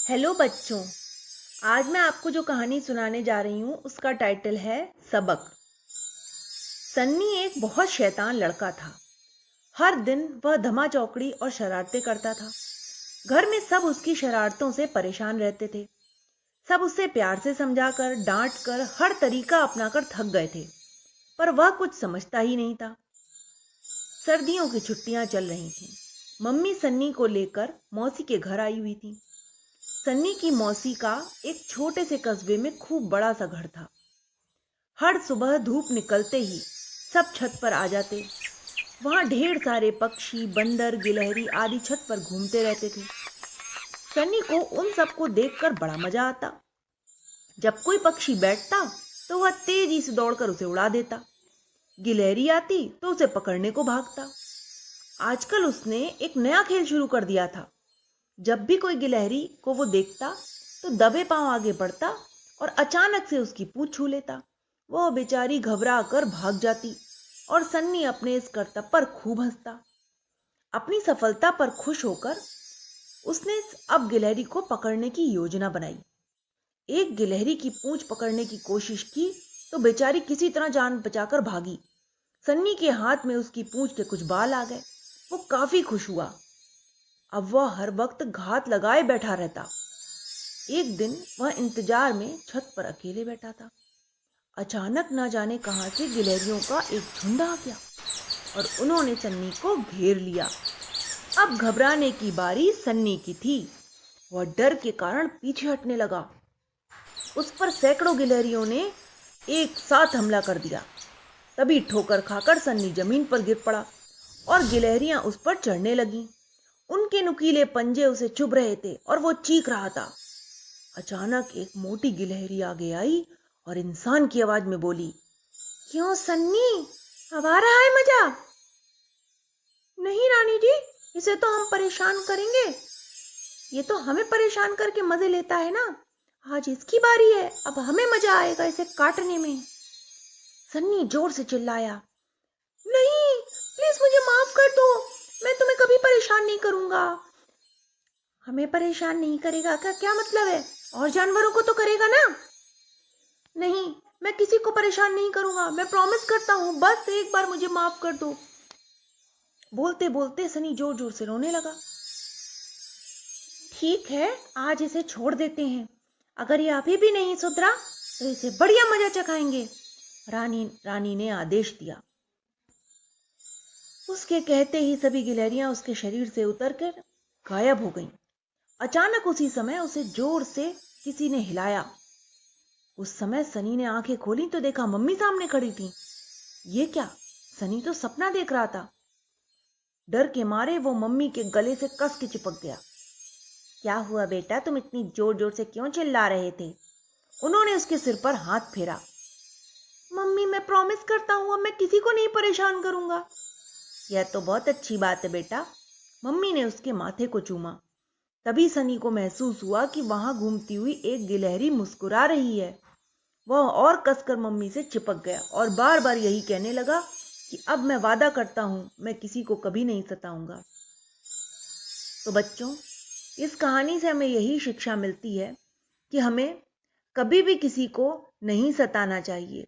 Hello बच्चों। आज मैं आपको जो कहानी सुनाने जा रही हूँ उसका टाइटल है सबक। सन्नी एक बहुत शैतान लड़का था। हर दिन वह धमा चौकड़ी और शरारतें करता था। घर में सब उसकी शरारतों से परेशान रहते थे। सब उसे प्यार से समझाकर डांट कर हर तरीका अपनाकर थक गए थे, पर वह कुछ समझता ही नहीं था। सर्दियों की छुट्टियां चल रही थीं। मम्मी सन्नी को लेकर मौसी के घर आई हुई थी। सन्नी की मौसी का एक छोटे से कस्बे में खूब बड़ा सा घर था। हर सुबह धूप निकलते ही सब छत पर आ जाते। वहां ढेर सारे पक्षी, बंदर, गिलहरी आदि छत पर घूमते रहते थे। सन्नी को उन सबको देखकर बड़ा मजा आता। जब कोई पक्षी बैठता तो वह तेजी से दौड़कर उसे उड़ा देता। गिलहरी आती तो उसे पकड़ने को भागता। आजकल उसने एक नया खेल शुरू कर दिया था। जब भी कोई गिलहरी को वो देखता तो दबे पांव आगे बढ़ता और अचानक से उसकी पूंछ छू लेता। वो बेचारी घबरा कर भाग जाती और सन्नी अपने इस करतब पर खूब हंसता। अपनी सफलता पर खुश होकर उसने अब गिलहरी को पकड़ने की योजना बनाई। एक गिलहरी की पूंछ पकड़ने की कोशिश की तो बेचारी किसी तरह जान बचाकर भागी। सन्नी के हाथ में उसकी पूंछ के कुछ बाल आ गए। वो काफी खुश हुआ। अब वह हर वक्त घात लगाए बैठा रहता। एक दिन वह इंतजार में छत पर अकेले बैठा था। अचानक न जाने कहां से गिलहरियों का एक झुंड आ गया और उन्होंने सन्नी को घेर लिया। अब घबराने की बारी सन्नी की थी। वह डर के कारण पीछे हटने लगा। उस पर सैकड़ों गिलहरियों ने एक साथ हमला कर दिया। तभी ठोकर खाकर सन्नी जमीन पर गिर पड़ा और गिलहरियां उस पर चढ़ने लगीं। उनके नुकीले पंजे उसे चुभ रहे थे और वो चीख रहा था। अचानक एक मोटी गिलहरी आगे आई और इंसान की आवाज में बोली, क्यों सन्नी, अब आ रहा है मजा? नहीं रानी जी, इसे तो हम परेशान करेंगे। ये तो हमें परेशान करके मजे लेता है ना। आज इसकी बारी है, अब हमें मजा आएगा इसे काटने में। सन्नी जोर से चिल्लाया, नहीं, प्लीज मुझे माफ कर दो। मैं तुम्हें कभी परेशान नहीं करूंगा। हमें परेशान नहीं करेगा का क्या मतलब है? और जानवरों को तो करेगा ना? नहीं, मैं किसी को परेशान नहीं करूंगा। मैं प्रॉमिस करता हूं, बस एक बार मुझे माफ कर दो। बोलते बोलते सनी जोर जोर से रोने लगा। ठीक है, आज इसे छोड़ देते हैं। अगर ये अभी भी नहीं सुधरा तो इसे बढ़िया मजा चखाएंगे। रानी ने आदेश दिया। उसके कहते ही सभी गिलहरियां उसके शरीर से उतरकर गायब हो गईं। अचानक उसी समय उसे जोर से किसी ने हिलाया। उस समय सनी ने आंखें खोली तो देखा मम्मी सामने खड़ी थी। ये क्या? सनी तो सपना देख रहा था। डर के मारे वो मम्मी के गले से कस के चिपक गया। क्या हुआ बेटा, तुम इतनी जोर जोर से क्यों चिल्ला रहे थे? उन्होंने उसके सिर पर हाथ फेरा। मम्मी, मैं प्रॉमिस करता हूं, अब मैं किसी को नहीं परेशान करूंगा। यह तो बहुत अच्छी बात है बेटा। मम्मी ने उसके माथे को चूमा। तभी सनी को महसूस हुआ कि वहां घूमती हुई एक गिलहरी मुस्कुरा रही है। वह और कसकर मम्मी से चिपक गया और बार बार यही कहने लगा कि अब मैं वादा करता हूं, मैं किसी को कभी नहीं सताऊंगा। तो बच्चों, इस कहानी से हमें यही शिक्षा मिलती है कि हमें कभी भी किसी को नहीं सताना चाहिए।